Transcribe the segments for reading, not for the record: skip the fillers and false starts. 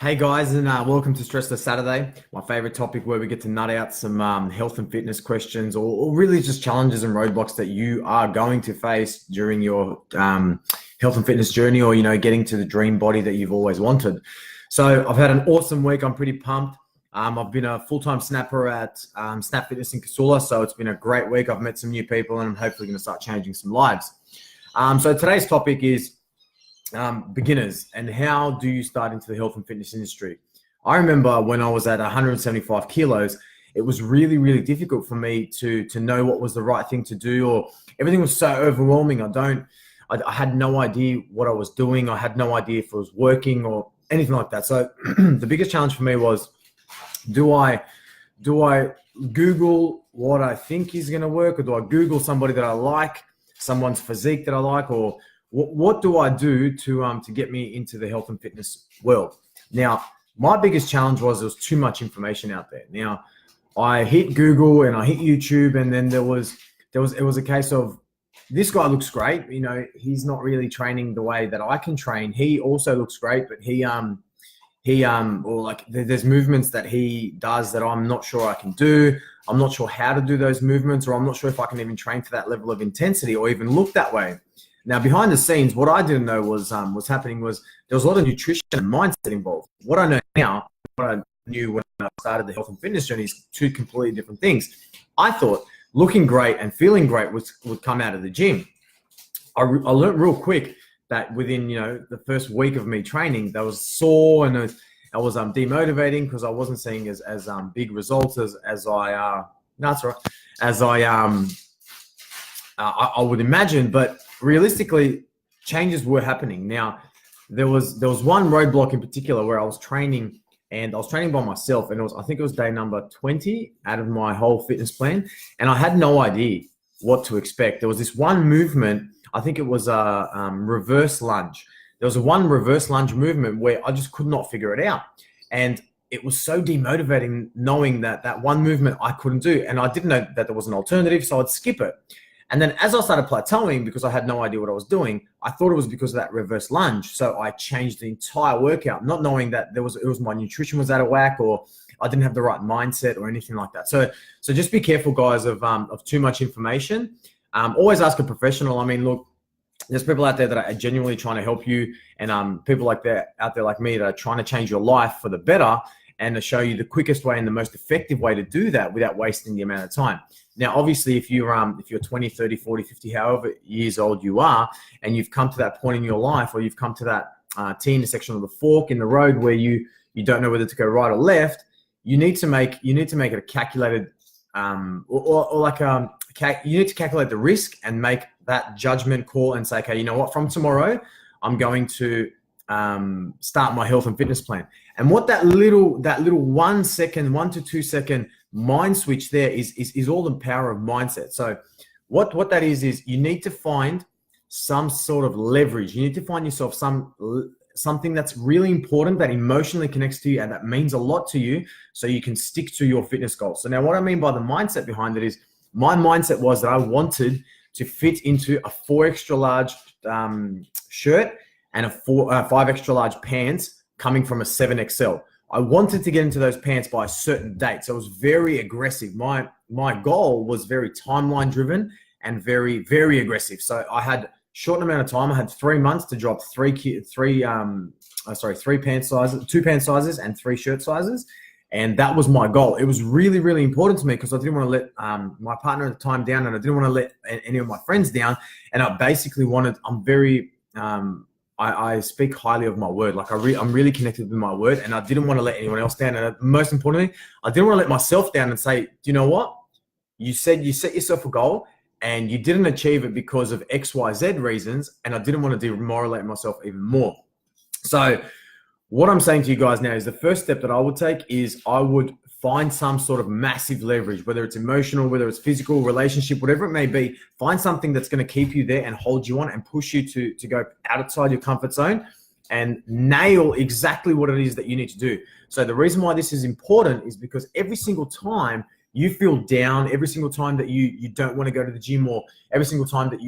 Hey guys, and welcome to Stressless Saturday, my favorite topic where we get to nut out some health and fitness questions or really just challenges and roadblocks that you are going to face during your health and fitness journey or, getting to the dream body that you've always wanted. So I've had an awesome week. I'm pretty pumped. I've been a full-time snapper at Snap Fitness in Casula, so it's been a great week. I've met some new people and I'm hopefully going to start changing some lives. So today's topic is beginners and how do you start into the health and fitness industry. I remember when I was at 175 kilos, it was really, really difficult for me to know what was the right thing to do, or everything was so overwhelming. I had no idea what I was doing. I had no idea if it was working or anything like that. So the biggest challenge for me was, do I Google what I think is going to work, or do I Google somebody that I like, someone's physique that I like, or what do I do to get me into the health and fitness world? Now, my biggest challenge was there was too much information out there. Now, I hit Google and I hit YouTube, and then it was a case of, this guy looks great. He's not really training the way that I can train. He also looks great, but there's movements that he does that I'm not sure I can do. I'm not sure how to do those movements, or I'm not sure if I can even train to that level of intensity or even look that way. Now, behind the scenes, what I didn't know was what's happening was there was a lot of nutrition and mindset involved. What I know now, what I knew when I started the health and fitness journey, is two completely different things. I thought looking great and feeling great would come out of the gym. I learned real quick that within the first week of me training, that was sore and I was demotivating because I wasn't seeing as big results as I would imagine. But realistically, changes were happening. Now, there was one roadblock in particular where I was training, and I was training by myself, and I think it was day number 20 out of my whole fitness plan, and I had no idea what to expect. There was this one movement, I think it was a reverse lunge. There was one reverse lunge movement where I just could not figure it out, and it was so demotivating knowing that one movement I couldn't do, and I didn't know that there was an alternative, so I'd skip it. And then as I started plateauing, because I had no idea what I was doing, I thought it was because of that reverse lunge. So I changed the entire workout, not knowing that it was my nutrition was out of whack, or I didn't have the right mindset or anything like that. So just be careful, guys, of too much information. Always ask a professional. I mean, look, there's people out there that are genuinely trying to help you, and people out there like me that are trying to change your life for the better and to show you the quickest way and the most effective way to do that without wasting the amount of time. Now, obviously, if you're 20, 30, 40, 50, however years old you are, and you've come to that point in your life, or you've come to that T intersection of the fork in the road where you don't know whether to go right or left, you need to make it a calculated you need to calculate the risk and make that judgment call and say, okay, you know what, from tomorrow, I'm going to start my health and fitness plan. And what that little 1 to 2 second mind switch there is all the power of mindset. So what that is you need to find some sort of leverage. You need to find yourself something that's really important, that emotionally connects to you and that means a lot to you, so you can stick to your fitness goals. So now what I mean by the mindset behind it is, my mindset was that I wanted to fit into a 4 extra large shirt and a 5 extra large pants coming from a 7XL. I wanted to get into those pants by a certain date. So it was very aggressive. My goal was very timeline driven and very, very aggressive. So I had short amount of time. I had 3 months to drop three pant sizes, 2 pant sizes and 3 shirt sizes. And that was my goal. It was really, really important to me because I didn't want to let my partner at the time down, and I didn't want to let any of my friends down. And I basically wanted, I speak highly of my word. Like I'm really connected with my word, and I didn't want to let anyone else down. And most importantly, I didn't want to let myself down and say, do you know what? You said you set yourself a goal and you didn't achieve it because of X, Y, Z reasons. And I didn't want to demoralize myself even more. So what I'm saying to you guys now is, the first step that I would take is I would find some sort of massive leverage, whether it's emotional, whether it's physical, relationship, whatever it may be. Find something that's going to keep you there and hold you on and push you to go outside your comfort zone and nail exactly what it is that you need to do. So the reason why this is important is because every single time you feel down, every single time that you don't want to go to the gym, or every single time that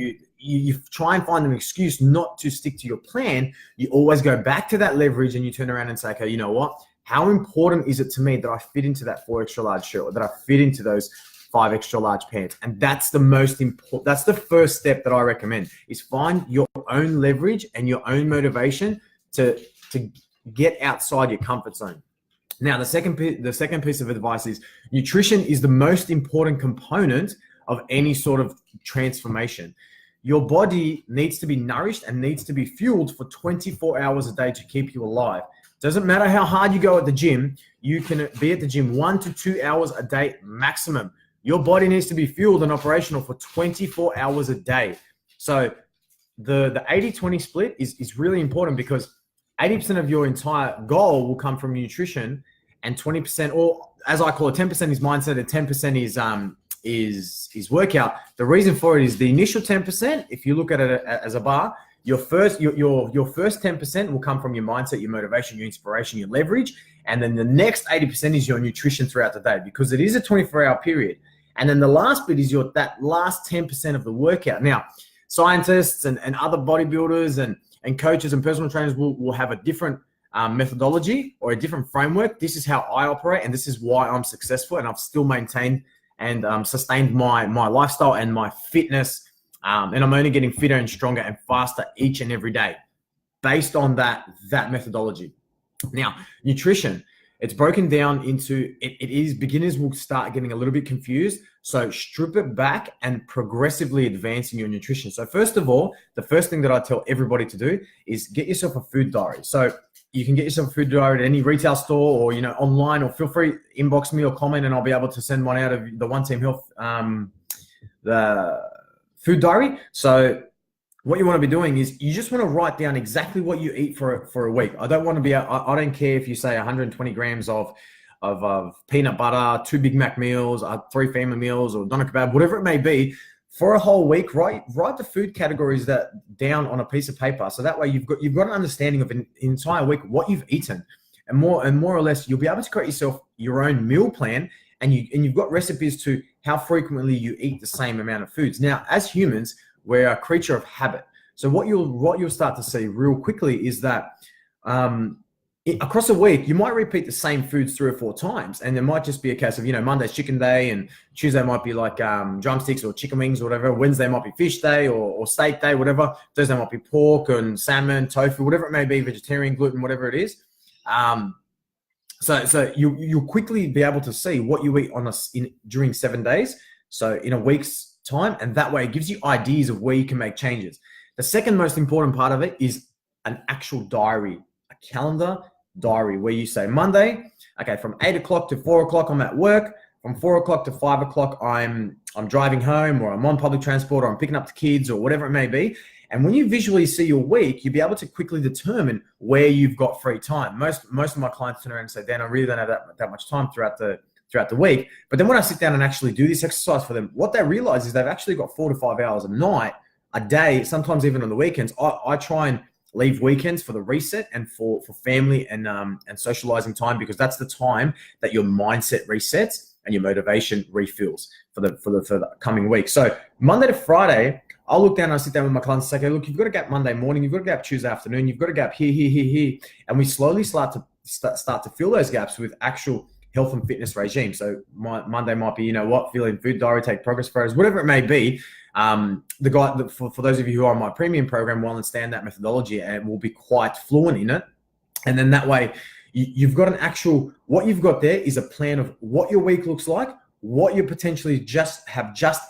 you try and find an excuse not to stick to your plan, you always go back to that leverage and you turn around and say, okay, you know what? How important is it to me that I fit into that 4 extra large shirt, or that I fit into those 5 extra large pants? And that's the most important. That's the first step that I recommend, is find your own leverage and your own motivation to get outside your comfort zone. Now, the second piece of advice is nutrition is the most important component of any sort of transformation. Your body needs to be nourished and needs to be fueled for 24 hours a day to keep you alive. Doesn't matter how hard you go at the gym, you can be at the gym 1 to 2 hours a day maximum. Your body needs to be fueled and operational for 24 hours a day. So the 80-20 split is really important, because 80% of your entire goal will come from nutrition, and 20%, or as I call it, 10% is mindset, and 10% is workout. The reason for it is the initial 10%, if you look at it as a bar, your first 10% will come from your mindset, your motivation, your inspiration, your leverage, and then the next 80% is your nutrition throughout the day, because it is a 24-hour period. And then the last bit is that last 10% of the workout. Now, scientists and other bodybuilders and coaches and personal trainers will have a different methodology or a different framework. This is how I operate, and this is why I'm successful, and I've still maintained and sustained my lifestyle and my fitness, and I'm only getting fitter and stronger and faster each and every day based on that methodology. Now, nutrition, it's broken down into, it is, beginners will start getting a little bit confused. So strip it back and progressively advancing your nutrition. So first of all, the first thing that I tell everybody to do is get yourself a food diary. So you can get yourself a food diary at any retail store, or, online, or feel free, inbox me or comment, and I'll be able to send one out of the One Team Health, the food diary. So what you want to be doing is you just want to write down exactly what you eat for a week. I don't want to be, I don't care if you say 120 grams of peanut butter, 2 Big Mac meals, 3 family meals, or doner kebab, whatever it may be. For a whole week, write the food categories down on a piece of paper. So that way you've got an understanding of an entire week, what you've eaten, and more or less you'll be able to create yourself your own meal plan, and you've got recipes to how frequently you eat the same amount of foods. Now, as humans, we're a creature of habit. So what you'll start to see real quickly is that across a week, you might repeat the same foods 3 or 4 times. And there might just be a case of, Monday's chicken day, and Tuesday might be like drumsticks or chicken wings or whatever. Wednesday might be fish day or steak day, whatever. Thursday might be pork and salmon, tofu, whatever it may be, vegetarian, gluten, whatever it is. So you'll quickly be able to see what you eat during 7 days. So in a week's time, and that way it gives you ideas of where you can make changes. The second most important part of it is an actual diary, a calendar diary, where you say Monday, okay, from 8 o'clock to 4 o'clock, I'm at work. From 4 o'clock to 5 o'clock, I'm driving home, or I'm on public transport, or I'm picking up the kids, or whatever it may be. And when you visually see your week, you'll be able to quickly determine where you've got free time. Most of my clients turn around and say, Dan, I really don't have that much time throughout the week. But then when I sit down and actually do this exercise for them, what they realize is they've actually got 4 to 5 hours a night, a day, sometimes even on the weekends. I try and leave weekends for the reset and for family and socializing time, because that's the time that your mindset resets and your motivation refills for the coming week. So Monday to Friday, I'll look down and I sit down with my clients and say, okay, look, you've got to get up Monday morning, you've got to get up Tuesday afternoon, you've got to get up here. And we slowly start to fill those gaps with actual health and fitness regime. So Monday might be, feeling food diary, take progress photos, whatever it may be. The guy, for those of you who are on my premium program, will understand that methodology and will be quite fluent in it. And then that way you've got what you've got there is a plan of what your week looks like, what you potentially just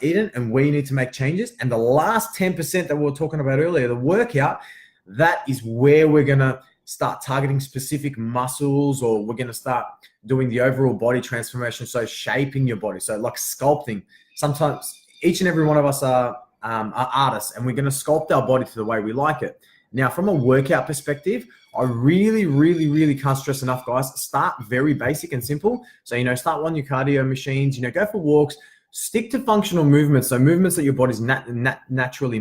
eaten, and where you need to make changes. And the last 10% that we were talking about earlier, the workout, that is where we're going to start targeting specific muscles, or we're going to start doing the overall body transformation. So shaping your body. So like sculpting. Sometimes each and every one of us are artists, and we're going to sculpt our body to the way we like it. Now, from a workout perspective, I really, really, really can't stress enough, guys. Start very basic and simple. So, start on your cardio machines, go for walks, stick to functional movements. So movements that your body's naturally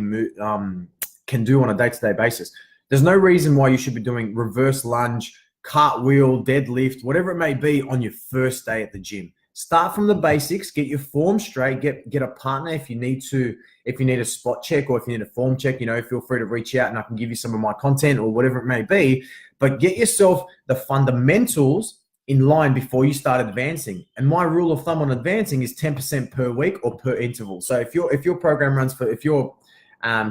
can do on a day-to-day basis. There's no reason why you should be doing reverse lunge, cartwheel, deadlift, whatever it may be on your first day at the gym. start from the basics, get your form straight, get a partner if you need a spot check or if you need a form check, feel free to reach out and I can give you some of my content or whatever it may be. But get yourself the fundamentals in line before you start advancing. And my rule of thumb on advancing is 10% per week or per interval. So if your program runs for, if your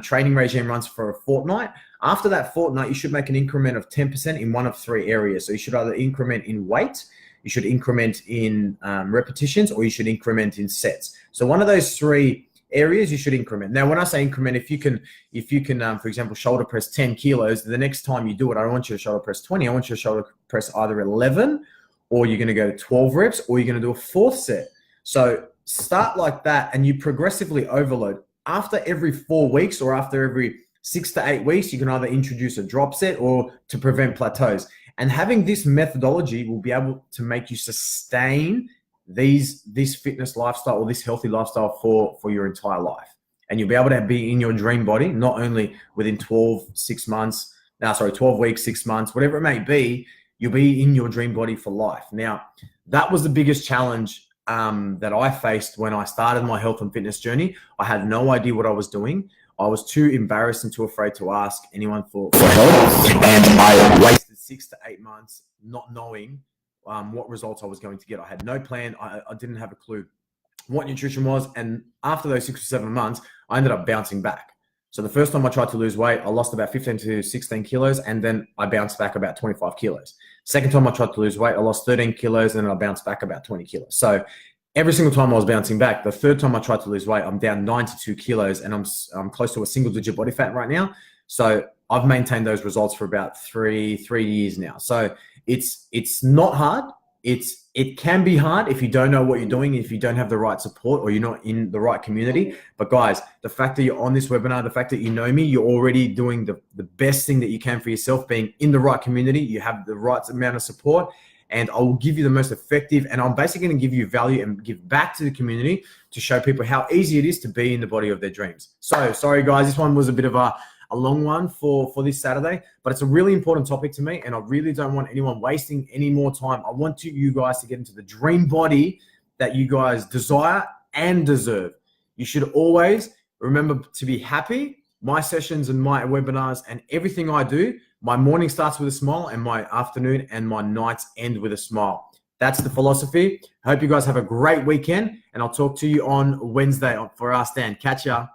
training regime runs for a fortnight, after that fortnight, you should make an increment of 10% in one of three areas. So you should either increment in weight, you should increment in repetitions, or you should increment in sets. So one of those three areas you should increment. Now, when I say increment, if you can, for example, shoulder press 10 kilos, the next time you do it, I don't want you to shoulder press 20. I want you to shoulder press either 11, or you're going to go to 12 reps, or you're going to do a fourth set. So start like that, and you progressively overload. After every 4 weeks or after every 6 to 8 weeks, you can either introduce a drop set or to prevent plateaus. And having this methodology will be able to make you sustain this fitness lifestyle or this healthy lifestyle for your entire life. And you'll be able to be in your dream body, not only within 12 weeks, 6 months, whatever it may be, you'll be in your dream body for life. Now, that was the biggest challenge that I faced when I started my health and fitness journey. I had no idea what I was doing. I was too embarrassed and too afraid to ask anyone for help. And I wasted 6 to 8 months not knowing what results I was going to get. I had no plan. I didn't have a clue what nutrition was. And after those 6 or 7 months, I ended up bouncing back. So the first time I tried to lose weight, I lost about 15 to 16 kilos, and then I bounced back about 25 kilos. Second time I tried to lose weight, I lost 13 kilos, and then I bounced back about 20 kilos. So every single time I was bouncing back. The third time I tried to lose weight, I'm down 92 kilos, and I'm close to a single-digit body fat right now. So I've maintained those results for about three years now. So it's not hard. It can be hard if you don't know what you're doing, if you don't have the right support or you're not in the right community. But guys, the fact that you're on this webinar, the fact that you know me, you're already doing the best thing that you can for yourself, being in the right community. You have the right amount of support, and I will give you the most effective, and I'm basically going to give you value and give back to the community to show people how easy it is to be in the body of their dreams. So sorry guys, this one was a bit of a long one for this Saturday, but it's a really important topic to me, and I really don't want anyone wasting any more time. I want you guys to get into the dream body that you guys desire and deserve. You should always remember to be happy. My sessions and my webinars and everything I do, my morning starts with a smile, and my afternoon and my nights end with a smile. That's the philosophy. I hope you guys have a great weekend, and I'll talk to you on Wednesday for Ask Dan. Catch ya.